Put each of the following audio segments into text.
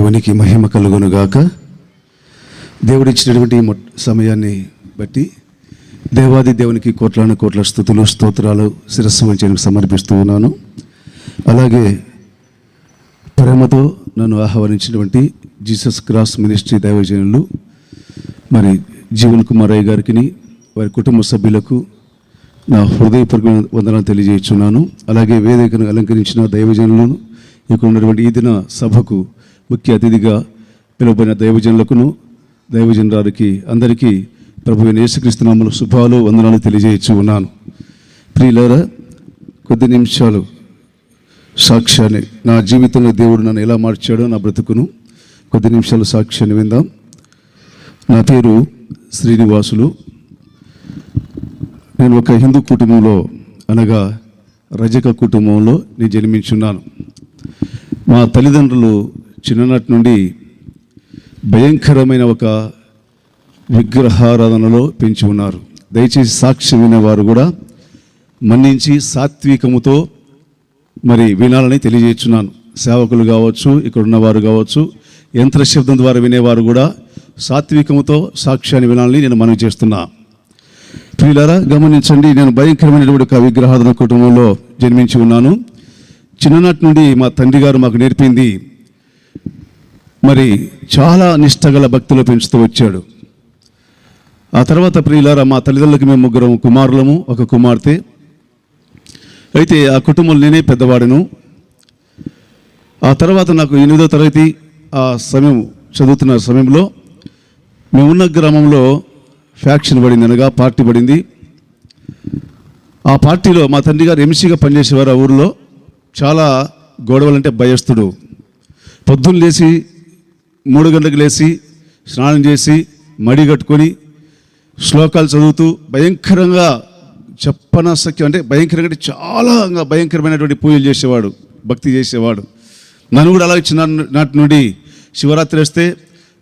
దేవునికి మహిమ కలుగునుగాక. దేవుడిచ్చినటువంటి సమయాన్ని బట్టి దేవాది దేవునికి కోట్ల స్తుతులు స్తోత్రాలు శిరస్సు వంచి సమర్పిస్తూ ఉన్నాను. అలాగే ప్రేమతో నన్ను ఆహ్వానించినటువంటి జీసస్ క్రాస్ మినిస్ట్రీ దైవజనులు మరి జీవన్ కుమారయ్య గారికి, వారి కుటుంబ సభ్యులకు నా హృదయపూర్వక వందనాలు తెలియజేస్తున్నాను. అలాగే వేదికను అలంకరించిన దైవజనులను, ఇక్కడ ఉన్నటువంటి ఈ దిన సభకు ముఖ్య అతిథిగా పిలువబడిన దైవజనులకును దైవజనురారికి అందరికీ ప్రభువైన యేసుక్రీస్తు నామములో శుభాలు వందనాలు తెలియజేయచ్చు ఉన్నాను. ప్రియులారా, కొద్ది నిమిషాలు సాక్ష్యాన్ని, నా జీవితంలో దేవుడు నన్ను ఎలా మార్చాడో, నా బ్రతుకును కొద్ది నిమిషాలు సాక్ష్యాన్ని విందాం. నా పేరు శ్రీనివాసులు. నేను ఒక హిందూ కుటుంబంలో అనగా రజక కుటుంబంలో నేను జన్మించున్నాను. మా తల్లిదండ్రులు చిన్ననాటి నుండి భయంకరమైన ఒక విగ్రహారాధనలో పెంచి ఉన్నారు. దయచేసి సాక్ష్యం వినేవారు కూడా మన్నించి సాత్వికముతో మరి వినాలని తెలియజేస్తున్నాను. సేవకులు కావచ్చు, ఇక్కడ ఉన్నవారు కావచ్చు, యంత్ర శబ్దం ద్వారా వినేవారు కూడా సాత్వికముతో సాక్ష్యాన్ని వినాలని నేను మనవి చేస్తున్నా. ప్రియులారా, గమనించండి, నేను భయంకరమైనటువంటి ఒక విగ్రహారాధన కుటుంబంలో జన్మించి ఉన్నాను. చిన్ననాటి నుండి మా తండ్రి గారు మాకు నేర్పింది మరి చాలా నిష్టగల భక్తిలో పెంచుతూ వచ్చాడు. ఆ తర్వాత ప్రియులారా, మా తల్లిదండ్రులకి మేము ముగ్గురం కుమారులము, ఒక కుమార్తె. అయితే ఆ కుటుంబంలో నేనే పెద్దవాడను. ఆ తర్వాత నాకు 8వ తరగతి ఆ సమయం చదువుతున్న సమయంలో మేమున్న గ్రామంలో ఫ్యాక్షన్ పడింది, అనగా పార్టీ పడింది. ఆ పార్టీలో మా తండ్రి గారు ఎంసీగా పనిచేసేవారు. ఆ ఊరిలో చాలా గొడవలంటే భయస్తుడు. పొద్దున్న లేచి 3 గంటలకు లేచి స్నానం చేసి మడి కట్టుకొని శ్లోకాలు చదువుతూ భయంకరంగా చెప్పనసక్యం అంటే భయంకరంగా అంటే చాలా భయంకరమైనటువంటి పూజలు చేసేవాడు, భక్తి చేసేవాడు. నన్ను కూడా అలాగే చిన్ననాటి నుండి శివరాత్రి వస్తే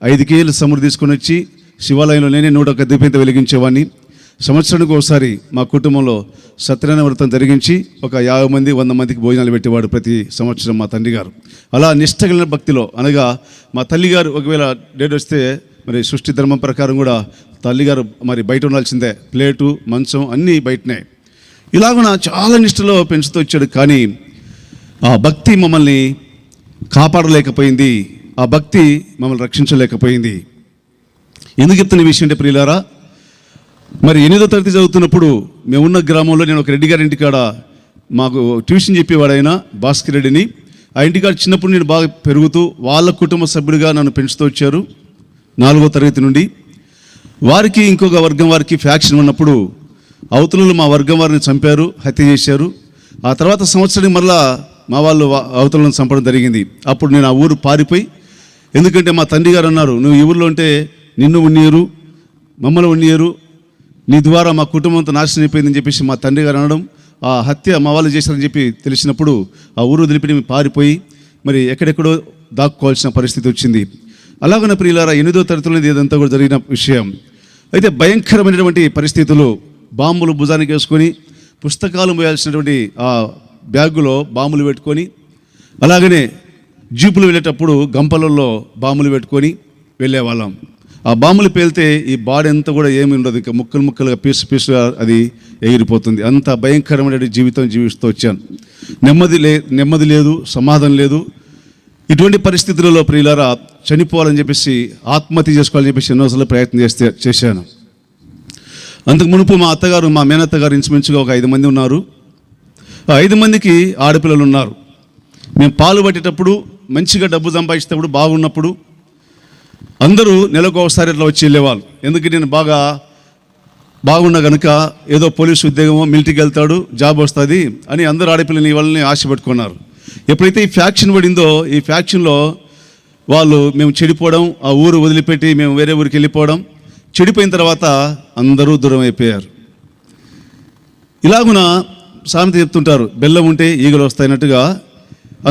5 కేజీల సముద్రం తీసుకొని వచ్చి శివాలయంలో నేనే 101 దీపంతో వెలిగించేవాడిని. సంవత్సరానికి ఒకసారి మా కుటుంబంలో సత్యనారాయణ వ్రతం జరిగించి ఒక 50 మంది 100 మందికి భోజనాలు పెట్టేవాడు ప్రతి సంవత్సరం మా తండ్రి గారు. అలా నిష్టగలిగిన భక్తిలో, అనగా మా తల్లిగారు ఒకవేళ డేట్ వస్తే మరి సృష్టి ధర్మం ప్రకారం కూడా తల్లిగారు మరి బయట ఉండాల్సిందే, ప్లేటు మంచం అన్నీ బయటనే. ఇలాగున చాలా నిష్టలో పెంచుతూ వచ్చాడు. కానీ ఆ భక్తి మమ్మల్ని కాపాడలేకపోయింది, ఆ భక్తి మమ్మల్ని రక్షించలేకపోయింది. ఎందుకు చెప్తున్న విషయం అంటే ప్రియులారా, మరి 8వ తరగతి చదువుతున్నప్పుడు మేమున్న గ్రామంలో నేను ఒక రెడ్డి గారి ఇంటికాడ మాకు ట్యూషన్ చెప్పేవాడు ఆయన, భాస్కర్ రెడ్డిని. ఆ ఇంటికాడ చిన్నప్పుడు నేను బాగా పెరుగుతూ వాళ్ళ కుటుంబ సభ్యుడిగా నన్ను పెంచుతూ వచ్చారు 4వ తరగతి నుండి. వారికి ఇంకొక వర్గం వారికి ఫ్యాక్షన్ ఉన్నప్పుడు అవతలలో మా వర్గం వారిని చంపారు, హత్య చేశారు. ఆ తర్వాత సంవత్సరానికి మళ్ళా మా వాళ్ళు అవతలను చంపడం జరిగింది. అప్పుడు నేను ఆ ఊరు పారిపోయి, ఎందుకంటే మా తండ్రి గారు అన్నారు, నువ్వు ఈ ఊరిలో ఉంటే నిన్ను ఉన్నీయరు, మమ్మల్ని ఉన్నీయరు, నీ ద్వారా మా కుటుంబంతో నాశనం అయిపోయిందని చెప్పేసి మా తండ్రి గారు అనడం, ఆ హత్య మా వాళ్ళు చేశారని చెప్పి తెలిసినప్పుడు ఆ ఊరు వదిలిపెట్టి పారిపోయి మరి ఎక్కడెక్కడో దాక్కోవాల్సిన పరిస్థితి వచ్చింది. అలాగనే ప్రియులారా, 8వ తరగతిలో ఇదంతా కూడా జరిగిన విషయం. అయితే భయంకరమైనటువంటి పరిస్థితులు, బాంబులు భుజానికి వేసుకొని పుస్తకాలు మోయాల్సినటువంటి ఆ బ్యాగులో బాంబులు పెట్టుకొని, అలాగనే జీపులు వెళ్ళేటప్పుడు గంపలలో బాంబులు పెట్టుకొని వెళ్ళేవాళ్ళం. ఆ బాంబులు పేలితే ఈ బాడీ అంతా కూడా ఏమి ఉండదు, ఇంకా ముక్కలు ముక్కలుగా పీసుగా అది ఎగిరిపోతుంది. అంత భయంకరమైన జీవితం జీవిస్తూ వచ్చాను. నెమ్మది లేదు, సమాధానం లేదు. ఇటువంటి పరిస్థితులలో ప్రియులారా, చనిపోవాలని చెప్పేసి, ఆత్మహత్య చేసుకోవాలని చెప్పేసి ఎన్నోసార్లు ప్రయత్నం చేశాను. అంతకు మునుపు మా అత్తగారు, మా మేనత్తగారు ఇంచుమించుగా ఒక 5 మంది ఉన్నారు. ఆ 5 మందికి ఆడపిల్లలు ఉన్నారు. మేము పాలు పట్టేటప్పుడు మంచిగా డబ్బు సంపాదించేటప్పుడు బాగున్నప్పుడు అందరూ నెలకు ఒకసారి ఇట్లా వచ్చి వెళ్ళేవాళ్ళు. ఎందుకంటే నేను బాగున్నా కనుక ఏదో పోలీసు ఉద్యోగమో, మిలిటరీకి వెళ్తాడు, జాబ్ వస్తుంది అని అందరూ ఆడపిల్లని వాళ్ళని ఆశ పెట్టుకున్నారు. ఎప్పుడైతే ఈ ఫ్యాక్షన్ పడిందో, ఈ ఫ్యాక్షన్లో వాళ్ళు మేము చెడిపోవడం, ఆ ఊరు వదిలిపెట్టి మేము వేరే ఊరికి వెళ్ళిపోవడం, చెడిపోయిన తర్వాత అందరూ దూరం అయిపోయారు. ఇలాగున సామెత చెప్తుంటారు, బెల్లం ఉంటే ఈగలు వస్తాయినట్టుగా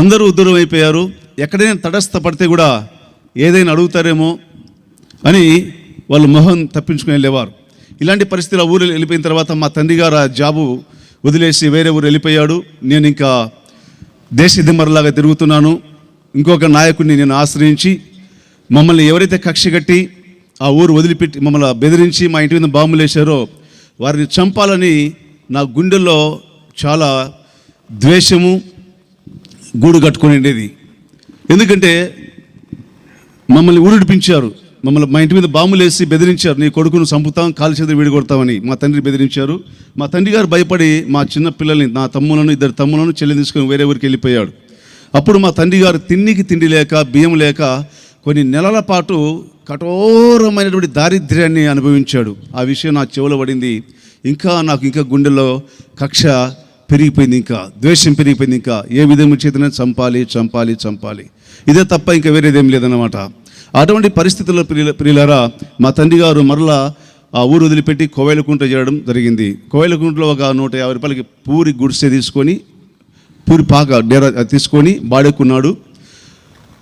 అందరూ దూరం అయిపోయారు. ఎక్కడైనా తటస్థపడితే కూడా ఏదైనా అడుగుతారేమో అని వాళ్ళు మొహం తప్పించుకుని వెళ్ళేవారు. ఇలాంటి పరిస్థితులు ఊరు వెళ్ళిపోయిన తర్వాత మా తండ్రి గారు ఆ జాబు వదిలేసి వేరే ఊరు వెళ్ళిపోయాడు. నేను ఇంకా దేశ దిమ్మరలాగా తిరుగుతున్నాను. ఇంకొక నాయకుడిని నేను ఆశ్రయించి మమ్మల్ని ఎవరైతే కక్ష కట్టి ఆ ఊరు వదిలిపెట్టి మమ్మల్ని బెదిరించి మా ఇంటి మీద బాంబులు వేశారో వారిని చంపాలని నా గుండెల్లో చాలా ద్వేషము గూడు కట్టుకొని ఉండేది. ఎందుకంటే మమ్మల్ని ఊరిడిపించారు, మమ్మల్ని మా ఇంటి మీద బాంబులు వేసి బెదిరించారు, నీ కొడుకును చంపుతాం, కాలు చేతులు విడగొడతామని మా తండ్రి బెదిరించారు. మా తండ్రి గారు భయపడి మా చిన్న పిల్లల్ని, నా తమ్ములను, 2 తమ్ములను చెల్లి తీసుకొని వేరే ఊరికి వెళ్ళిపోయాడు. అప్పుడు మా తండ్రి గారు తిండి లేక బియ్యం లేక కొన్ని నెలల పాటు కఠోరమైనటువంటి దారిద్ర్యాన్ని అనుభవించాడు. ఆ విషయం నా చెవులో పడింది. నాకు ఇంకా గుండెల్లో కక్ష పెరిగిపోయింది, ఇంకా ద్వేషం పెరిగిపోయింది. ఇంకా ఏ విధంగా చేతనే చంపాలి ఇదే తప్ప ఇంకా వేరేదేం లేదన్నమాట. అటువంటి పరిస్థితుల్లో ప్రియులారా మా తండ్రి గారు మరలా ఆ ఊరు వదిలిపెట్టి కోవెలకుంట చేయడం జరిగింది. కోవెలకుంటలో ఒక 150 రూపాయలకి పూరి గుడిసె తీసుకొని, పూరి పాక డేరా తీసుకొని బాడెక్కున్నాడు.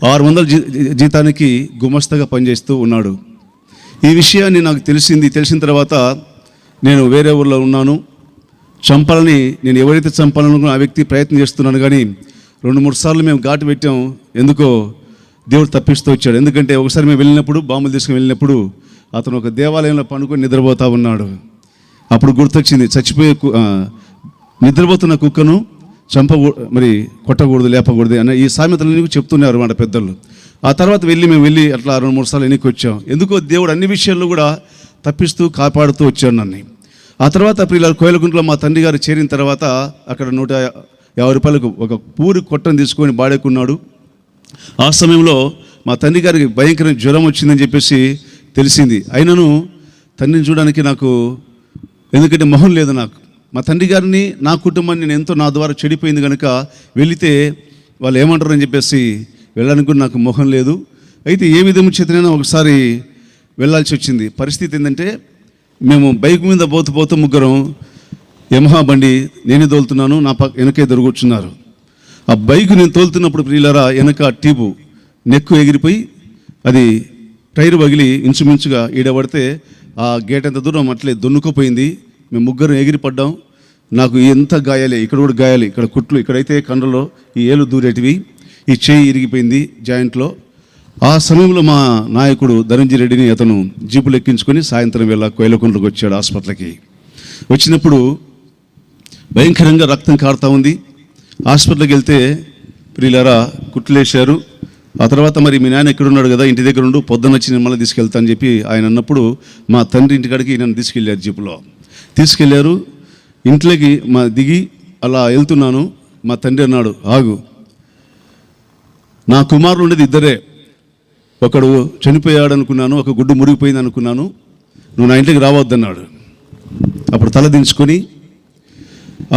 600 జీతానికి గుమస్తగా పనిచేస్తూ ఉన్నాడు. ఈ విషయాన్ని నాకు తెలిసిన తర్వాత నేను వేరే ఊళ్ళో ఉన్నాను. నేను ఎవరైతే చంపాలనుకున్న ఆ వ్యక్తి ప్రయత్నం చేస్తున్నాను, కానీ 2-3 సార్లు మేము ఘాటు పెట్టాం. ఎందుకో దేవుడు తప్పిస్తూ వచ్చాడు. ఎందుకంటే ఒకసారి మేము వెళ్ళినప్పుడు, బాంబులు తీసుకుని వెళ్ళినప్పుడు అతను ఒక దేవాలయంలో పండుకొని నిద్రపోతూ ఉన్నాడు. అప్పుడు గుర్తొచ్చింది, నిద్రపోతున్న కుక్కను కొట్టకూడదు, లేపకూడదు అన్న ఈ సామెతలు చెప్తున్నారు మన పెద్దలు. ఆ తర్వాత మేము వెళ్ళి అట్లా 2-3 సార్లు ఎన్నిక వచ్చాం. ఎందుకో దేవుడు అన్ని విషయాల్లో కూడా తప్పిస్తూ కాపాడుతూ వచ్చాడు నన్ను. ఆ తర్వాత ప్రియులారా కోయలకుంటలో మా తండ్రి గారు చేరిన తర్వాత అక్కడ 150 రూపాయలకు ఒక పూరి కొట్టను తీసుకొని బాడెక్కున్నాడు. ఆ సమయంలో మా తండ్రి గారికి భయంకరమైన జ్వరం వచ్చిందని చెప్పేసి తెలిసింది. అయినను తండ్రిని చూడడానికి నాకు, ఎందుకంటే మొహం లేదు నాకు. మా తండ్రి గారిని, నా కుటుంబాన్ని నేను ఎంతో నా ద్వారా చెడిపోయింది కనుక వెళితే వాళ్ళు ఏమంటారు అని చెప్పేసి వెళ్ళడానికి కూడా నాకు మొహం లేదు. అయితే ఏ విధంగా చేతనైనా ఒకసారి వెళ్ళాల్సి వచ్చింది. పరిస్థితి ఏంటంటే మేము బైక్ మీద పోతూ ముగ్గురం యమహా బండి నేనే తోలుతున్నాను, నా వెనకే కూర్చున్నారు. ఆ బైక్ నేను తోలుతున్నప్పుడు ప్రియులారా వెనక ట్యూబు నెక్కు ఎగిరిపోయి అది టైరు పగిలి ఇంచుమించుగా ఈడబడితే ఆ గేట్ ఎంత దూరం అట్లే దొన్నుకుపోయింది. మేము ముగ్గురం ఎగిరిపడ్డాం. నాకు ఎంత గాయాలే, ఇక్కడ కూడా గాయాలి, ఇక్కడ కుట్లు, ఇక్కడైతే కండలో ఈ ఏలు దూరేటివి, ఈ చేయి ఇరిగిపోయింది జాయింట్లో. ఆ సమయంలో మా నాయకుడు ధనంజయ రెడ్డిని అతను జీపులు ఎక్కించుకొని సాయంత్రం వేళ కోయలకుంటకు వచ్చాడు హాస్పిటల్కి. వచ్చినప్పుడు భయంకరంగా రక్తం కారుతూ ఉంది. హాస్పిటల్కి వెళ్తే ప్రియులారా కుట్లేశారు. ఆ తర్వాత మరి మీ నాయన ఎక్కడున్నాడు కదా, ఇంటి దగ్గర ఉండు, పొద్దున్న వచ్చి నేను మళ్ళీ తీసుకెళ్తా అని చెప్పి ఆయన అన్నప్పుడు మా తండ్రి ఇంటికాడికి నన్ను తీసుకెళ్ళారు. జీపులో తీసుకెళ్లారు. ఇంట్లోకి దిగి అలా వెళ్తున్నాను. మా తండ్రి అన్నాడు, ఆగు, నా కుమారులు ఉండేది 2, ఒకడు చనిపోయాడు అనుకున్నాను, ఒక గుడ్డు మురిగిపోయింది అనుకున్నాను, నువ్వు నా ఇంటికి రావద్దన్నాడు. అప్పుడు తల దించుకొని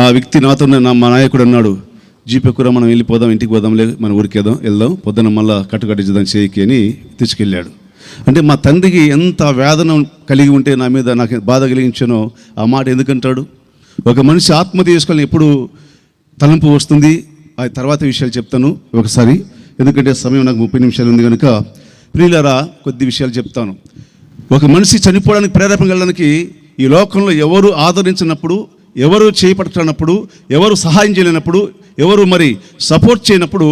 ఆ వ్యక్తి నాతో మా నాయకుడు అన్నాడు, జీప్ ఎక్కువ మనం వెళ్ళిపోదాం, ఇంటికి పోదాంలే, మన ఊరికి వెళ్దాం, పొద్దున్న మళ్ళీ కట్టుకట్టించుదాం చేయికి అని తీసుకెళ్ళాడు. అంటే మా తండ్రికి ఎంత వేదన కలిగి ఉంటే నా మీద నాకు బాధ కలిగించానో ఆ మాట ఎందుకంటాడు. ఒక మనిషి ఆత్మహత్య చేసుకోవాలని ఎప్పుడు తలంపు వస్తుంది. ఆ తర్వాత విషయాలు చెప్తాను ఒకసారి, ఎందుకంటే సమయం నాకు 30 నిమిషాలు ఉంది కనుక ప్రియులారా కొద్ది విషయాలు చెప్తాను. ఒక మనిషి చనిపోవడానికి ప్రేరేపణ వెళ్ళడానికి ఈ లోకంలో ఎవరు ఆదరించినప్పుడు, ఎవరు చేపట్టనప్పుడు, ఎవరు సహాయం చేయలేనప్పుడు, ఎవరు మరి సపోర్ట్ చేయనప్పుడు,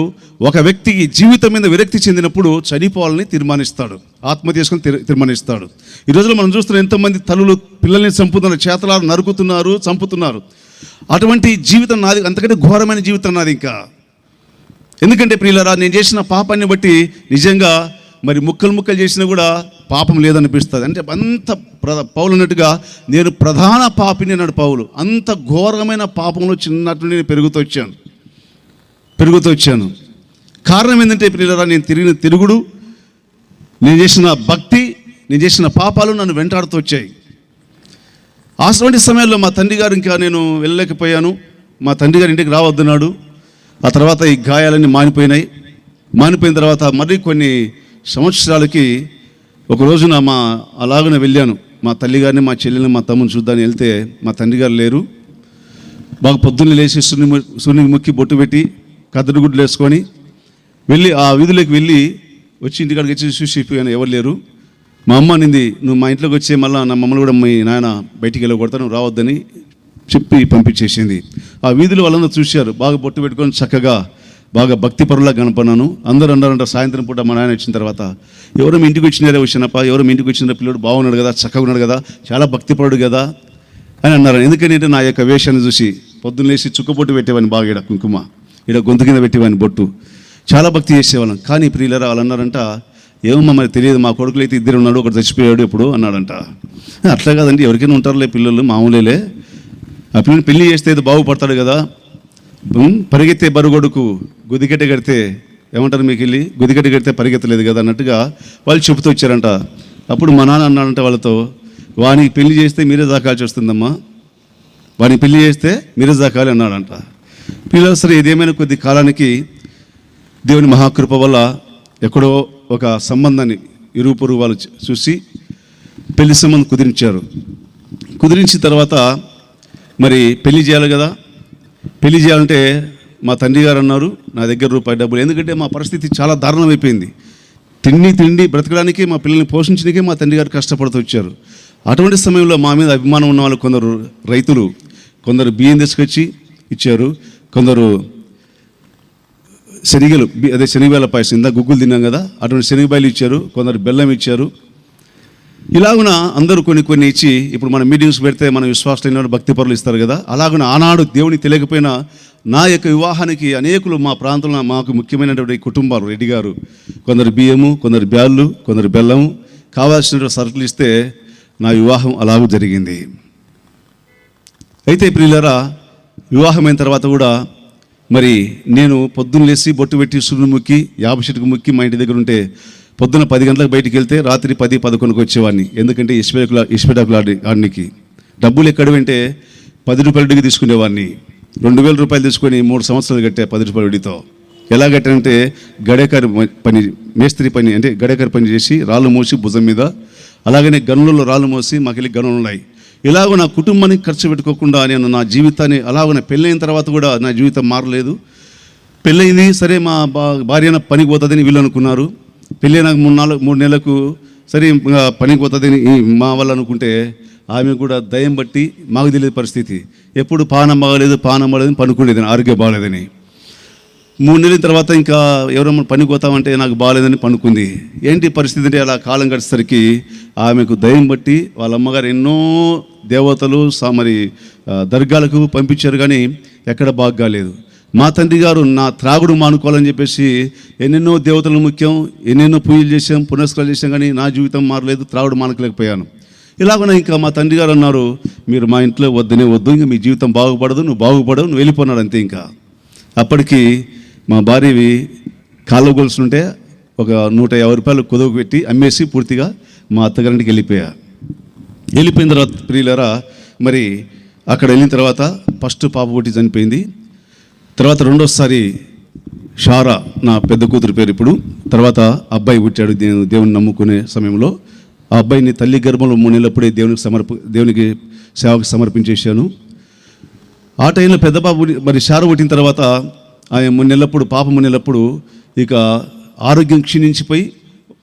ఒక వ్యక్తికి జీవితం మీద విరక్తి చెందినప్పుడు చనిపోవాలని తీర్మానిస్తాడు, ఆత్మహత్య చేసుకొని తీర్మానిస్తాడు. ఈ రోజులో మనం చూస్తున్న ఎంతోమంది తల్లులు పిల్లల్ని చంపుతున్నారు, చేతలారు నరుకుతున్నారు, చంపుతున్నారు. అటువంటి జీవితం నాది, అంతకంటే ఘోరమైన జీవితం నాది ఇంకా. ఎందుకంటే ప్రియులారా నేను చేసిన పాపాన్ని బట్టి నిజంగా మరి ముక్కలు చేసినా కూడా పాపం లేదనిపిస్తుంది. అంటే అంత పౌలు అన్నట్టుగా నేను ప్రధాన పాపిని అన్నాడు పౌలు. అంత ఘోరమైన పాపంలో చిన్నట్టు నేను పెరుగుతూ వచ్చాను. కారణం ఏంటంటే ప్రియులారా నేను తిరిగిన తిరుగుడు, నేను చేసిన భక్తి, నేను చేసిన పాపాలు నన్ను వెంటాడుతూ వచ్చాయి. అటువంటి సమయంలో మా తండ్రి గారు ఇంకా నేను వెళ్ళలేకపోయాను. మా తండ్రి గారు ఇంటికి రావద్దన్నాడు. ఆ తర్వాత ఈ గాయాలన్నీ మానిపోయిన తర్వాత మరి కొన్ని సంవత్సరాలకి ఒక రోజున అలాగనే వెళ్ళాను. మా తల్లిగారిని, మా చెల్లెల్ని, మా తమ్ముని చూద్దాన్ని వెళ్తే మా తండ్రి గారు లేరు. బాగా పొద్దున్నే లేచి సూర్యుని మొక్కి బొట్టు పెట్టి కద్దడిగుడ్లు వేసుకొని వెళ్ళి ఆ వీధిలోకి వెళ్ళి వచ్చి ఇంటికాడికి వచ్చి చూసిపోయాను, ఎవరు లేరు. మా అమ్మ అనింది, నువ్వు మా ఇంట్లోకి వచ్చే మళ్ళీ నా మమ్మల్ని కూడా మీ నాయన బయటికి వెళ్ళకూడతా, నువ్వు రావద్దని చెప్పి పంపించేసింది. ఆ వీధిలో వాళ్ళందరూ చూశారు, బాగా బొట్టు పెట్టుకొని చక్కగా బాగా భక్తి పరులా కనపడినాను. అందరూ అన్నారంట సాయంత్రం పూట మా నాయన వచ్చిన తర్వాత, ఎవరో మీ ఇంటికి వచ్చినారే వచ్చినప్ప, ఎవరో మీ ఇంటికి వచ్చిన పిల్లడు బాగున్నాడు కదా, చక్కగా ఉన్నాడు కదా, చాలా భక్తిపరుడు కదా అని అన్నారు. ఎందుకంటే నా యొక్క వేషాన్ని చూసి పొద్దున్న లేచి చుక్కబొట్టు పెట్టేవాడిని, బాగా ఇక్కడ కుంకుమ ఇక్కడ గొంతు కింద పెట్టేవాడిని బొట్టు, చాలా భక్తి చేసేవాళ్ళం. కానీ ప్రియులరా వాళ్ళు అన్నారంట, ఏమో మరి తెలియదు, మా కొడుకులు అయితే ఇద్దరు ఉన్నాడు, ఒకటి చచ్చిపోయాడు ఎప్పుడు అన్నాడంట. అట్లా కాదండి, ఎవరికైనా ఉంటారులే పిల్లలు, మామూలేలే, ఆ పిల్లల్ని పెళ్లి చేస్తే ఏదో బాగుపడతాడు కదా, పరిగెత్తే బరుగొడుకు గుదికట్ట కడితే ఏమంటారు మీకు వెళ్ళి, గుదికట్ట కడితే పరిగెత్తలేదు కదా అన్నట్టుగా వాళ్ళు చెబుతూ వచ్చారంట. అప్పుడు మా నాన్న అన్నాడంట వాళ్ళతో, వానికి పెళ్లి చేస్తే మీరే దాకాల్సి వస్తుందమ్మా, వానికి పెళ్లి చేస్తే మీరే దాకాలి అన్నాడంట. పిల్లలు సరే ఏదేమైనా కొద్ది కాలానికి దేవుని మహాకృప వల్ల ఎక్కడో ఒక సంబంధాన్ని ఇరుగు పొరుగు వాళ్ళు చూసి పెళ్లి సంబంధం కుదిరించారు. కుదిరించిన తర్వాత మరి పెళ్లి చేయాలి కదా, పెళ్లి చేయాలంటే మా తండ్రి గారు అన్నారు, నా దగ్గర రూపాయి డబ్బులు, ఎందుకంటే మా పరిస్థితి చాలా దారుణం అయిపోయింది. తిండి బ్రతకడానికి, మా పిల్లల్ని పోషించడానికే మా తండ్రి గారు కష్టపడుతూ వచ్చారు. అటువంటి సమయంలో మా మీద అభిమానం ఉన్న వాళ్ళు కొందరు రైతులు, కొందరు బియ్యం తీసుకొచ్చి ఇచ్చారు, కొందరు శనగలు, అదే శనగబాయల పాయసం, ఇందా గుగ్గులు తిన్నాం కదా, అటువంటి శనగబాయలు ఇచ్చారు, కొందరు బెల్లం ఇచ్చారు. ఇలాగున అందరూ కొన్ని ఇచ్చి, ఇప్పుడు మన మీటింగ్స్ పెడితే మన విశ్వాసులైన భక్తి పరులు ఇస్తారు కదా, అలాగున ఆనాడు దేవునికి తెలియకపోయినా నా యొక్క వివాహానికి అనేకులు మా ప్రాంతంలో మాకు ముఖ్యమైనటువంటి కుటుంబాలు రెడ్డి గారు కొందరు బియ్యము, కొందరు బ్యాళ్ళు, కొందరు బెల్లము, కావాల్సిన సరుకులు ఇస్తే నా వివాహం అలాగూ జరిగింది. అయితే ప్రియులారా, వివాహమైన తర్వాత కూడా మరి నేను పొద్దున్న లేచి బొట్టు పెట్టి సూర్యుని ముక్కి యాప చెట్టుకు ముక్కి మా ఇంటి దగ్గర ఉంటే పొద్దున్న 10 గంటలకు బయటికి వెళ్తే రాత్రి 10-11కి వచ్చేవాడిని. ఎందుకంటే ఇస్పెటాకులు ఆడడానికి డబ్బులు ఎక్కడవంటే 10 రూపాయల వడ్డీకి తీసుకునేవాడిని. 2000 రూపాయలు తీసుకొని 3 సంవత్సరాలు కట్టా 10 రూపాయల వడ్డీతో. ఎలా కట్టానంటే గడేకారి పని, మేస్త్రి పని, అంటే గడేకారి పని చేసి రాళ్ళు మోసి భుజం మీద, అలాగనే గనులలో రాళ్ళు మోసి మాకెళ్ళి గనులు ఉన్నాయి. ఇలాగ నా కుటుంబానికి ఖర్చు పెట్టుకోకుండా నేను నా జీవితాన్ని అలాగ పెళ్ళైన తర్వాత కూడా నా జీవితం మారలేదు. పెళ్ళయింది సరే, మా భార్య పనికి పోతుందని వీళ్ళు అనుకున్నారు. పెళ్ళైన 3 నెలలకు సరే పనికి పోతుందని మా వాళ్ళు అనుకుంటే, ఆమె కూడా దయ్యం బట్టి మాకు తెలియదు పరిస్థితి, ఎప్పుడు పానం బాగలేదు పనుకునేదని, ఆరోగ్యం బాగలేదని. 3 నెలల తర్వాత ఇంకా ఎవరన్నా పనికి పోతామంటే నాకు బాగాలేదని పనుకుంది. ఏంటి పరిస్థితి అంటే, అలా కాలం గడిచేసరికి ఆమెకు దయ్యం బట్టి వాళ్ళ అమ్మగారు ఎన్నో దేవతలు మరి దర్గాలకు పంపించారు, కానీ ఎక్కడ బాగా కాలేదు. మా తండ్రి గారు నా త్రాగుడు మానుకోవాలని చెప్పేసి ఎన్నెన్నో దేవతలు ముఖ్యం, ఎన్నెన్నో పూజలు చేసాం, పునస్కారాలు చేసాం, కానీ నా జీవితం మారలేదు, త్రాగుడు మానకలేకపోయాను. ఇలాగనే ఇంకా మా తండ్రి గారు అన్నారు, మీరు మా ఇంట్లో వద్దు, ఇంకా మీ జీవితం బాగుపడదు, నువ్వు వెళ్ళిపోన్నాడు అంతే. ఇంకా అప్పటికి మా భార్యవి కాళ్ళ గొలుసుంటే ఒక 150 రూపాయలు కుదవ పెట్టి అమ్మేసి పూర్తిగా మా అత్తగారింటికి వెళ్ళిపోయిన తర్వాత ప్రియులరా, మరి అక్కడ వెళ్ళిన తర్వాత ఫస్ట్ పాప పుట్టి చనిపోయింది. తర్వాత రెండోసారి షారా, నా పెద్ద కూతురు పేరు ఇప్పుడు, తర్వాత అబ్బాయి పుట్టాడు. దేవుని నమ్ముకునే సమయంలో ఆ అబ్బాయిని తల్లి గర్భంలో 3 నెలలప్పుడే దేవునికి సేవకు సమర్పించేశాను. ఆ టైంలో పెద్ద పాప మరి షారా పుట్టిన తర్వాత ఆమె 3 నెలలప్పుడు, పాప 3 నెలలప్పుడు ఇక ఆరోగ్యం క్షీణించిపోయి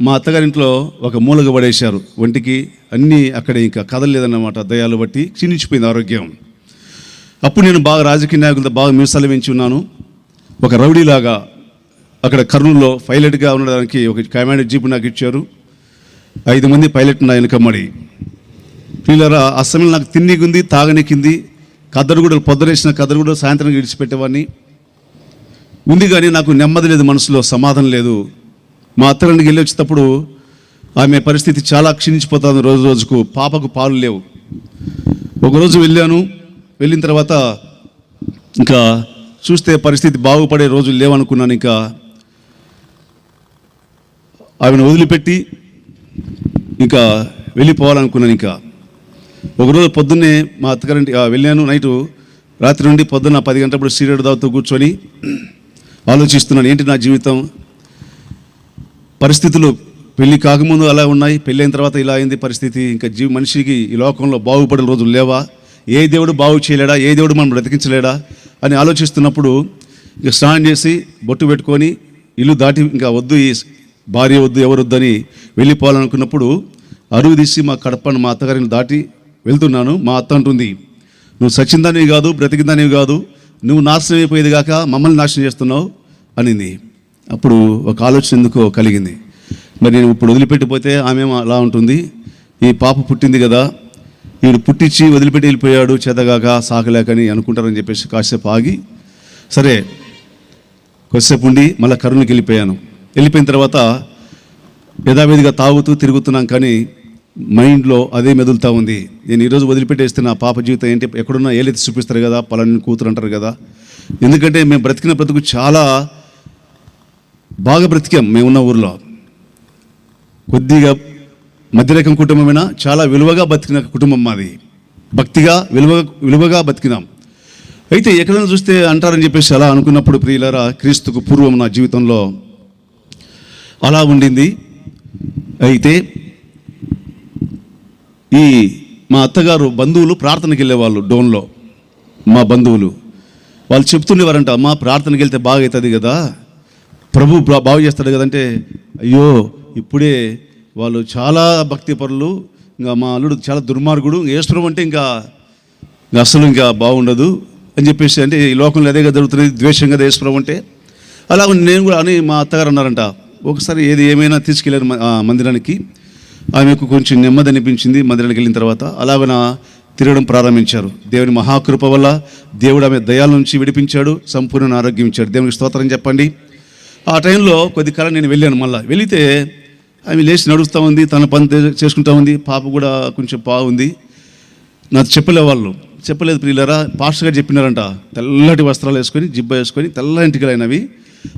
మా అత్తగారింట్లో ఒక మూలగా పడేశారు. ఒంటికి అన్నీ అక్కడే ఇంకా కదలలేదన్నమాట, దయాలు బట్టి క్షీణించిపోయింది ఆరోగ్యం. అప్పుడు నేను బాగా రాజకీయ నాయకులతో బాగా మీసాలు పెంచి ఉన్నాను. ఒక రౌడీలాగా అక్కడ కర్నూలులో పైలట్గా ఉండడానికి ఒక కమాండ్ జీప్ నాకు ఇచ్చారు. 5 మంది పైలట్ నా వెనుకమ్మడి. పిల్లరా, ఆ సమయంలో నాకు తిండికి తాగనికింది, కద్దరుగుడలు పొద్దునేసిన కద్దరుగుడలు సాయంత్రం విడిచిపెట్టేవాడిని ఉంది, కానీ నాకు నెమ్మది లేదు, మనసులో సమాధానం లేదు. మా అత్తగారికి వెళ్ళి వచ్చేటప్పుడు ఆమె పరిస్థితి చాలా క్షీణించిపోతుంది, రోజుకు పాపకు పాలు లేవు. ఒకరోజు వెళ్ళిన తర్వాత ఇంకా చూస్తే పరిస్థితి బాగుపడే రోజులు లేవనుకున్నాను. ఇంకా ఆమెను వదిలిపెట్టి ఇంకా వెళ్ళిపోవాలనుకున్నాను. ఇంకా ఒకరోజు పొద్దున్నే మా అత్తగారింటి వెళ్ళాను. రాత్రి నుండి పొద్దున్న 10 గంటలప్పుడు సీరియడ్ దావుతూ కూర్చొని ఆలోచిస్తున్నాను, ఏంటి నా జీవితం పరిస్థితులు. పెళ్ళి కాకముందు అలా ఉన్నాయి, పెళ్ళైన తర్వాత ఇలా అయింది పరిస్థితి. ఇంకా మనిషికి ఈ లోకంలో బాగుపడే రోజులు లేవా, ఏ దేవుడు బాగు చేయలేడా, ఏ దేవుడు మనం బ్రతికించలేడా అని ఆలోచిస్తున్నప్పుడు ఇక స్నానం చేసి బొట్టు పెట్టుకొని ఇల్లు దాటి ఇంకా వద్దు, ఈ భార్య వద్దు, ఎవరు వద్దని వెళ్ళిపోవాలనుకున్నప్పుడు అరుగు తీసి మా కడపను మా అత్తగారిని దాటి వెళ్తున్నాను. మా అత్త అంటుంది, నువ్వు సచ్చిందానివి కాదు, బ్రతికిందానివి కాదు, నువ్వు నాశనం అయిపోయేది కాక మమ్మల్ని నాశనం చేస్తున్నావు అనింది. అప్పుడు ఒక ఆలోచన ఎందుకో కలిగింది. మరి నేను ఇప్పుడు వదిలిపెట్టిపోతే ఆమె అలా ఉంటుంది, ఈ పాప పుట్టింది కదా, వీడు పుట్టించి వదిలిపెట్టి వెళ్ళిపోయాడు చేతగాక సాకలేకని అనుకుంటారని చెప్పేసి కాసేపు ఆగి, సరే కొద్దిసేపు ఉండి మళ్ళీ కరుణకి వెళ్ళిపోయాను. వెళ్ళిపోయిన తర్వాత యథావిధిగా తాగుతూ తిరుగుతున్నాం, కానీ మైండ్లో అదే మెదులుతూ ఉంది. నేను ఈరోజు వదిలిపెట్టేస్తే నా పాప జీవితం ఏంటి, ఎక్కడున్నా ఏలైతే చూపిస్తారు కదా, పలాని కూతురు అంటారు కదా. ఎందుకంటే మేము బ్రతికిన బ్రతుకు చాలా బాగా బ్రతికాం. మేమున్న ఊర్లో కొద్దిగా మధ్యరకం కుటుంబమైనా చాలా విలువగా బతికిన కుటుంబం మాది. భక్తిగా విలువగా బతికినాం. అయితే ఎక్కడైనా చూస్తే అంటారని చెప్పేసి అలా అనుకున్నప్పుడు ప్రియులారా, క్రీస్తుకు పూర్వం నా జీవితంలో అలా ఉండింది. అయితే ఈ మా అత్తగారు బంధువులు ప్రార్థనకి వెళ్ళేవాళ్ళు డోన్లో. మా బంధువులు వాళ్ళు చెప్తుండేవారంట, అమ్మ ప్రార్థనకి వెళ్తే బాగా అవుతుంది కదా, ప్రభు బాగు చేస్తాడు కదంటే, అయ్యో ఇప్పుడే వాళ్ళు చాలా భక్తి పరులు, ఇంకా మా అల్లుడు చాలా దుర్మార్గుడు, ఏసుప్రభు అంటే ఇంకా అసలు ఇంకా బాగుండదు అని చెప్పేసి, అంటే ఈ లోకంలో అదేగా జరుగుతుంది, ద్వేషం కదా ఏసుప్రభు అంటే. అలా నేను కూడా అని మా అత్తగారు అన్నారంట. ఒకసారి ఏమైనా తీసుకెళ్ళారు మందిరానికి. ఆమెకు కొంచెం నెమ్మది అనిపించింది. మందిరానికి వెళ్ళిన తర్వాత అలాగన తిరగడం ప్రారంభించారు. దేవుని మహాకృప వల్ల దేవుడు ఆమె దయాల నుంచి విడిపించాడు, సంపూర్ణ ఆరోగ్యం ఇచ్చాడు. దేవునికి స్తోత్రం చెప్పండి. ఆ టైంలో కొద్ది కాలం నేను వెళ్ళాను. మళ్ళీ వెళితే ఆమె లేచి నడుస్తూ ఉంది, తన పని చేసుకుంటూ ఉంది. పాప కూడా కొంచెం బాగుంది. నాకు చెప్పలేదు ప్రియులారా. పాస్టర్ గారు చెప్పినారంట, తెల్లటి వస్త్రాలు వేసుకొని జిబ్బ వేసుకొని తెల్ల ఇంటికి అయినవి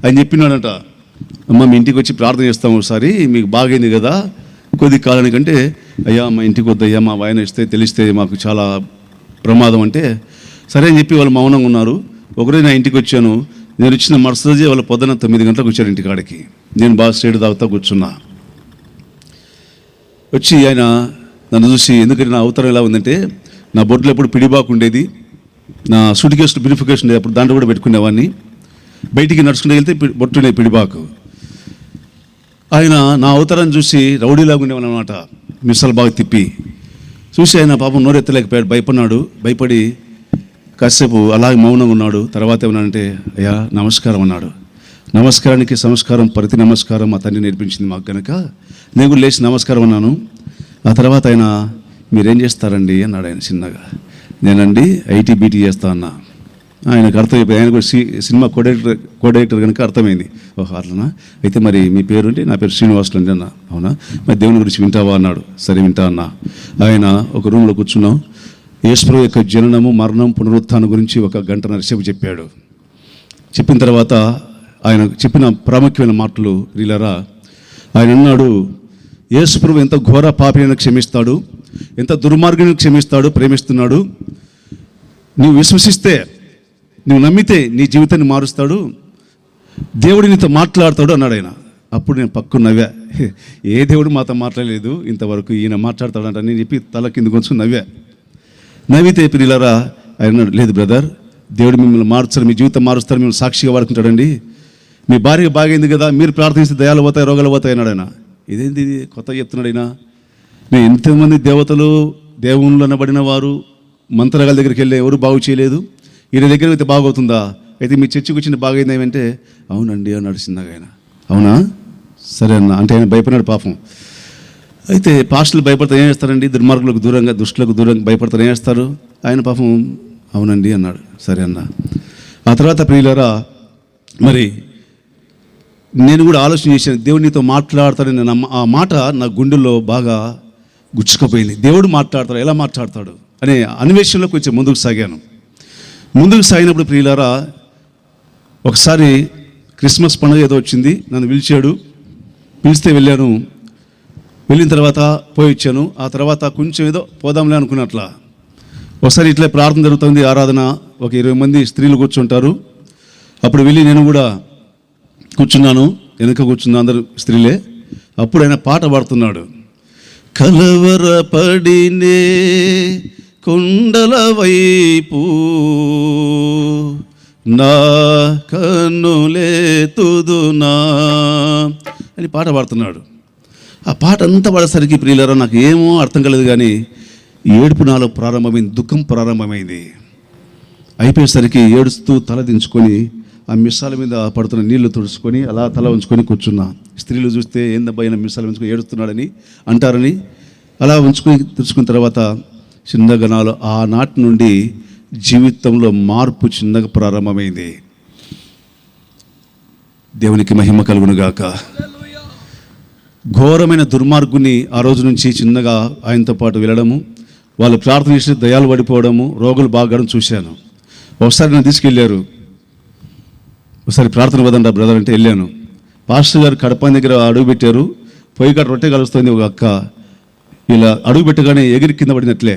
ఆయన చెప్పినాడంట, అమ్మ మీ ఇంటికి వచ్చి ప్రార్థన చేస్తాము ఒకసారి, మీకు బాగైంది కదా కొద్ది కాలానికంటే. అయ్యా మా ఇంటికి వద్దయ్యా, మా వాయన ఇస్తే తెలిస్తే మాకు చాలా ప్రమాదం అంటే సరే అని చెప్పి వాళ్ళు మౌనంగా ఉన్నారు. ఒకరోజు నా ఇంటికి వచ్చాను. నేను ఇచ్చిన మరుసటి రోజే వాళ్ళు పొద్దున్న 9 గంటలకు వచ్చారు ఇంటికాడికి. నేను బాగా స్ట్రేట్ తాగుతా కూర్చున్నా. వచ్చి ఆయన నన్ను చూసి, ఎందుకంటే నా అవతారం ఎలా ఉందంటే, నా బొడ్లో ఎప్పుడు పిడిబాకు ఉండేది, నా సూట్ కేసులు బ్యూరిఫికేషన్ ఉండేది, అప్పుడు దాంట్లో కూడా పెట్టుకునేవాడిని. బయటికి నడుచుకుని వెళ్తే బొట్టుండే పిడిబాకు. ఆయన నా అవతారాన్ని చూసి రౌడీలాగా ఉండేవాడు అనమాట. మిస్సలు బాగా తిప్పి చూసి ఆయన పాపం నోరెత్తలేకపోయాడు, భయపడి కాసేపు అలాగే మౌనంగా ఉన్నాడు. తర్వాత ఏమన్నాడంటే, అయ్యా నమస్కారం అన్నాడు. నమస్కారానికి సంస్కారం, ప్రతి నమస్కారం మా తండ్రి నేర్పించింది మాకు కనుక నేను కూడా లేచి నమస్కారం అన్నాను. ఆ తర్వాత ఆయన మీరేం చేస్తారండి అన్నాడు. ఆయన చిన్నగా, నేనండి ఐటీ బీటీ చేస్తా అన్నా. ఆయనకు అర్థమైపోయింది. ఆయన కూడా సినిమా కోడైరెక్టర్ కనుక అర్థమైంది. ఓహో అట్లనా, అయితే మరి మీ పేరు అంటే, నా పేరు శ్రీనివాసులు అండి అన్న. అవునా, మరి దేవుని గురించి వింటావా అన్నాడు. సరే వింటా అన్నా. ఆయన ఒక రూమ్లో కూర్చున్నాం. యేసుప్రభు యొక్క జననము, మరణం, పునరుత్థానం గురించి 1 గంటన్నర సేపు చెప్పాడు. చెప్పిన తర్వాత ఆయన చెప్పిన ప్రాముఖ్యమైన మాటలు రీలరా, ఆయన అన్నాడు, యేసుప్రభు ఎంత ఘోర పాపిని క్షమిస్తాడు, ఎంత దుర్మార్గుని క్షమిస్తాడు, ప్రేమిస్తున్నాడు. నువ్వు విశ్వసిస్తే, నువ్వు నమ్మితే నీ జీవితాన్ని మారుస్తాడు, దేవుడు నీతో మాట్లాడతాడు అన్నాడు ఆయన. అప్పుడు నేను పక్కన నవ్వా. ఏ దేవుడు మాతో మాట్లాడలేదు ఇంతవరకు, ఈయన మాట్లాడతాడంట నేను చెప్పి తల కింద కొంచెం నవ్వితే పిల్లరా ఆయన అన్నాడు, లేదు బ్రదర్, దేవుడు మిమ్మల్ని మారుస్తారు, మీ జీవితం మారుస్తారు, మిమ్మల్ని సాక్షిగా వాడుకుంటాడండి. మీ భార్య బాగైంది కదా, మీరు ప్రార్థిస్తే దయాలు పోతాయి, రోగాలు పోతాయి అన్నాడు ఆయన. ఇదేంటి ఇది కొత్త చెప్తున్నాడు ఆయన. నేను ఎంతమంది దేవతలు, దేవుళ్ళు అనబడిన వారు, మంత్రగాల దగ్గరికి వెళ్ళి ఎవరు బాగు చేయలేదు, ఈయన దగ్గర అయితే బాగవుతుందా, అయితే మీ చర్చికి వచ్చిన బాగైంది ఏమంటే, అవునండి అన్నాడు చిన్నగా ఆయన. అవునా, సరే అన్న అంటే ఆయన భయపడినాడు పాపం. అయితే పాస్టర్లు భయపడతారు ఏం చేస్తారండి, దుర్మార్గులకు దూరంగా, దుష్టులకు దూరంగా భయపడతారు ఏం చేస్తారు. ఆయన పాపం అవునండి అన్నాడు. సరే అన్న. ఆ తర్వాత ప్రియులారా, మరి నేను కూడా ఆలోచన చేశాను, దేవుడు నీతో మాట్లాడతాడని. ఆ మాట నా గుండెల్లో బాగా గుచ్చుకుపోయింది. దేవుడు మాట్లాడతాడు, ఎలా మాట్లాడతాడు అనే అన్వేషణలో కొంచెం ముందుకు సాగాను. ముందుకు సాగినప్పుడు ప్రియులారా, ఒకసారి క్రిస్మస్ పండుగ ఏదో వచ్చింది, నన్ను పిలిస్తే వెళ్ళాను. వెళ్ళిన తర్వాత పోయి వచ్చాను. ఆ తర్వాత కొంచెం ఏదో పోదాంలే అనుకున్నట్లా ఒకసారి ఇట్లా ప్రార్థన జరుగుతుంది, ఆరాధన, ఒక 20 మంది స్త్రీలు కూర్చుంటారు. అప్పుడు వెళ్ళి నేను కూడా కూర్చున్నాను, వెనక కూర్చున్నా, అందరు స్త్రీలే. అప్పుడు ఆయన పాట పాడుతున్నాడు, కలవరపడినే కొండల వైపు నా కన్నులేతుదునా అని పాట పాడుతున్నాడు. ఆ పాట అంతా పాడేసరికి ప్రియులారా నాకు ఏమో అర్థం కాలేదు, కానీ ఏడుపు నాలో ప్రారంభమైంది, దుఃఖం ప్రారంభమైంది. అయిపోయేసరికి ఏడుస్తూ తల దించుకొని ఆ మిస్సాల మీద పడుతున్న నీళ్లు తుడుచుకొని అలా తల ఉంచుకొని కూర్చున్నా. స్త్రీలు చూస్తే ఏందబ్బా ఈయన మిస్సాలు ఉంచుకొని ఏడుస్తున్నాడని అంటారని అలా ఉంచుకొని తుడుచుకున్న తర్వాత చిన్నగా నాలో ఆనాటి నుండి జీవితంలో మార్పు చిన్నగా ప్రారంభమైంది. దేవునికి మహిమ కలుగును గాక. ఘోరమైన దుర్మార్గుని ఆ రోజు నుంచి చిన్నగా ఆయనతో పాటు వెళ్ళడము, వాళ్ళు ప్రార్థన చేసి దయాలు పడిపోవడము, రోగులు బాగడం చూశాను. ఒకసారి నన్ను తీసుకెళ్ళారు. ఒకసారి ప్రార్థన వదండి బ్రదర్ అంటే వెళ్ళాను. పాస్టర్ గారు కడప దగ్గర అడుగు పెట్టారు. పొయ్యి కాడ రొట్టె కలుస్తుంది ఒక అక్క. ఇలా అడుగు పెట్టగానే ఎగిరి కింద పడినట్లే.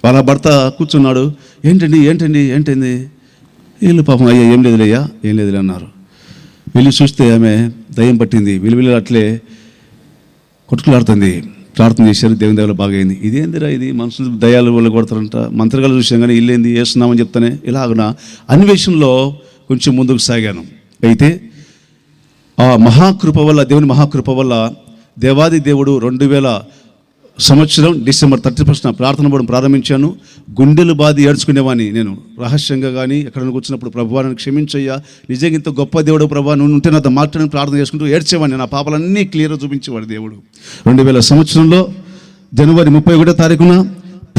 వాళ్ళ భర్త కూర్చున్నాడు. ఏంటండి ఏంటండి ఏంటండి? వీళ్ళు పాపం అయ్యా ఏం లేదులేయ్యా ఏం లేదులే అన్నారు. వెళ్ళి చూస్తే ఆమె దయ్యం పట్టింది. వీళ్ళు అట్లే కొట్టుకులాడుతుంది. ప్రార్థన చేశారు, దేవుని దేవులు బాగైంది. ఇదేందిరా ఇది, మనుషులు దయాలు వాళ్ళు కొడతారంట, మంత్రగాలు చూసాం కానీ ఇల్లేంది వేస్తున్నామని చెప్తానే ఇలాగున అన్వేషణలో కొంచెం ముందుకు సాగాను. అయితే ఆ మహాకృప వల్ల, దేవుని మహాకృప వల్ల దేవాది దేవుడు 2000 సంవత్సరం డిసెంబర్ 31న ప్రార్థన పడడం ప్రారంభించాను. గుండెలు బాధి ఏడ్చుకునేవాడిని నేను రహస్యంగా. కానీ ఎక్కడైనా కూర్చున్నప్పుడు ప్రభువా నన్ను క్షమించయ్యా, నిజంగా ఇంత గొప్ప దేవుడు ప్రభువా నువ్వు ఉంటే నాతో మాట్లాడని ప్రార్థన చేసుకుంటూ ఏడ్చేవాడిని. నా పాపాలన్నీ క్లియర్గా చూపించేవాడు దేవుడు. 2000 సంవత్సరంలో జనవరి 31వ తారీఖున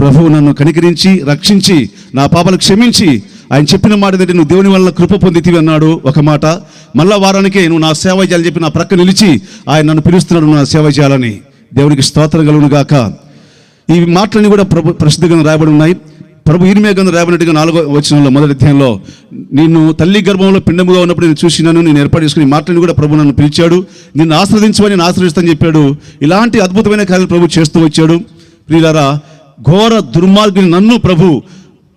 ప్రభువు నన్ను కనికరించి రక్షించి నా పాపాలు క్షమించి ఆయన చెప్పిన మాట ఏంటంటే నువ్వు దేవుని వల్ల కృప పొందితివి అన్నాడు ఒక మాట. మళ్ళా వారానికే నువ్వు నా సేవ చేయాలని చెప్పి నా ప్రక్క నిలిచి ఆయన నన్ను పిలుస్తున్నాడు నా సేవ చేయాలని. దేవునికి స్తోత్రం కలుగును గాక. ఈ మాటలన్నీ కూడా ప్రసిద్ధ గ్రంథంలో రాయబడి ఉన్నాయి. ప్రభు ఇర్మియా గ్రంథంలో రాయబడినట్టుగా 4వ వచనంలో మొదటి అధ్యాయంలో నిన్ను తల్లి గర్భంలో పిండముగా ఉన్నప్పుడు నేను చూసినాను, నేను ఏర్పాటు చేసుకుని మాటలను కూడా ప్రభు నన్ను పిలిచాడు, నిన్ను ఆశ్రదించమని నేను ఆశ్రదిస్తానని చెప్పాడు. ఇలాంటి అద్భుతమైన కార్యాలు ప్రభు చేస్తూ వచ్చాడు. ప్రియులారా, ఘోర దుర్మార్గుని నన్ను ప్రభు,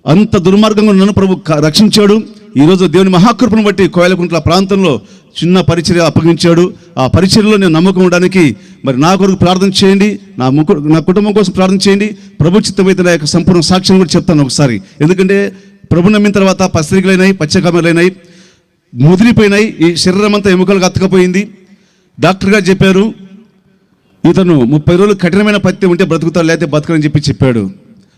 అంత దుర్మార్గంగా నన్ను ప్రభు రక్షించాడు. ఈరోజు దేవుని మహాకృపను బట్టి కోయలకుంట్ల ప్రాంతంలో చిన్న పరిచర్య అప్పగించాడు. ఆ పరిచర్యలో నేను నమ్మకం ఉండడానికి మరి నా కొరకు ప్రార్థన చేయండి, నా కుటుంబం కోసం ప్రార్థన చేయండి. ప్రభు చిత్తమైతే నా యొక్క సంపూర్ణ సాక్ష్యం కూడా చెప్తాను ఒకసారి. ఎందుకంటే ప్రభు నమ్మిన తర్వాత పత్రికలైనాయి, పచ్చకమలైనాయి, ముదిరిపోయినాయి, ఈ శరీరం అంతా ఎముకలకు అతకపోయింది. డాక్టర్ గారు చెప్పారు ఇతను 30 రోజులు కఠినమైన పత్యం ఉంటే బ్రతుకుతాడు, లేకపోతే బతకని చెప్పాడు.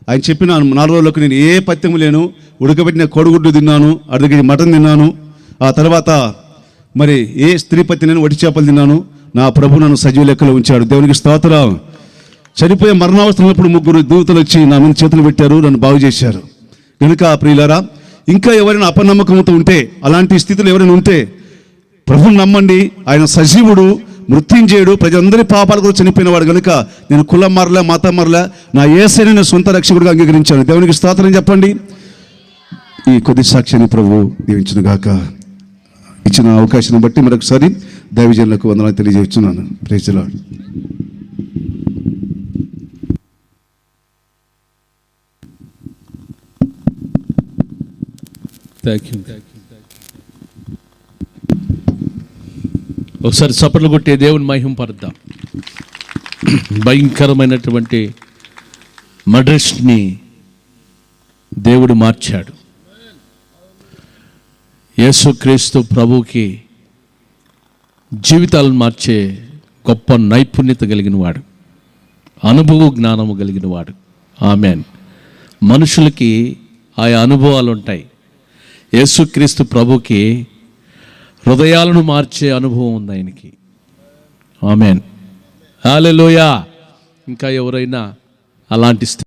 ఆయన చెప్పిన 4 రోజులకు నేను ఏ పత్యము లేను, ఉడకబెట్టిన కోడిగుడ్డు తిన్నాను, అడిగి మటన్ తిన్నాను, ఆ తర్వాత మరి ఏ స్త్రీ పత్తి నేను వటి చేపలు తిన్నాను. నా ప్రభు నన్ను సజీవ లెక్కలో ఉంచాడు. దేవునికి స్తోత్రం. చనిపోయే మరణావస్థలో 3 దూతలు వచ్చి నా మీద చేతులు పెట్టారు, నన్ను బాగు చేశారు. కనుక ప్రియులారా, ఇంకా ఎవరైనా అపనమ్మకంతో ఉంటే, అలాంటి స్థితిలో ఎవరైనా ఉంటే ప్రభుని నమ్మండి. ఆయన సజీవుడు, మృత్యుంజయుడు, ప్రజలందరి పాపాల గురించి చనిపోయిన వాడు. కనుక నేను కులం మారలే, మతం మారలే, నా యేసుని నేను సొంత రక్షకుడిగా అంగీకరించాను. దేవునికి స్తోత్రం చెప్పండి. ఈ కొద్ది సాక్ష్యాన్ని ప్రభు దీవించును గాక. ఇచ్చిన అవకాశాన్ని బట్టి మరొకసారి దైవజనులకు వందనాలు తెలియజేస్తున్నాను. Praise the Lord. ఒకసారి చప్పట్లు కొట్టే దేవుని మహిమ పరుద్దాం. భయంకరమైనటువంటి మడ్రెస్ని దేవుడు మార్చాడు. యేసుక్రీస్తు ప్రభువుకి జీవితాలను మార్చే గొప్ప నైపుణ్యత కలిగిన వాడు, అనుభవ జ్ఞానము కలిగిన వాడు. ఆమేన్. మనుషులకి ఆయా అనుభవాలు ఉంటాయి. యేసుక్రీస్తు ప్రభుకి హృదయాలను మార్చే అనుభవం ఉంది ఆయనకి. ఆమేన్. హల్లెలూయా. ఇంకా ఎవరైనా అలాంటి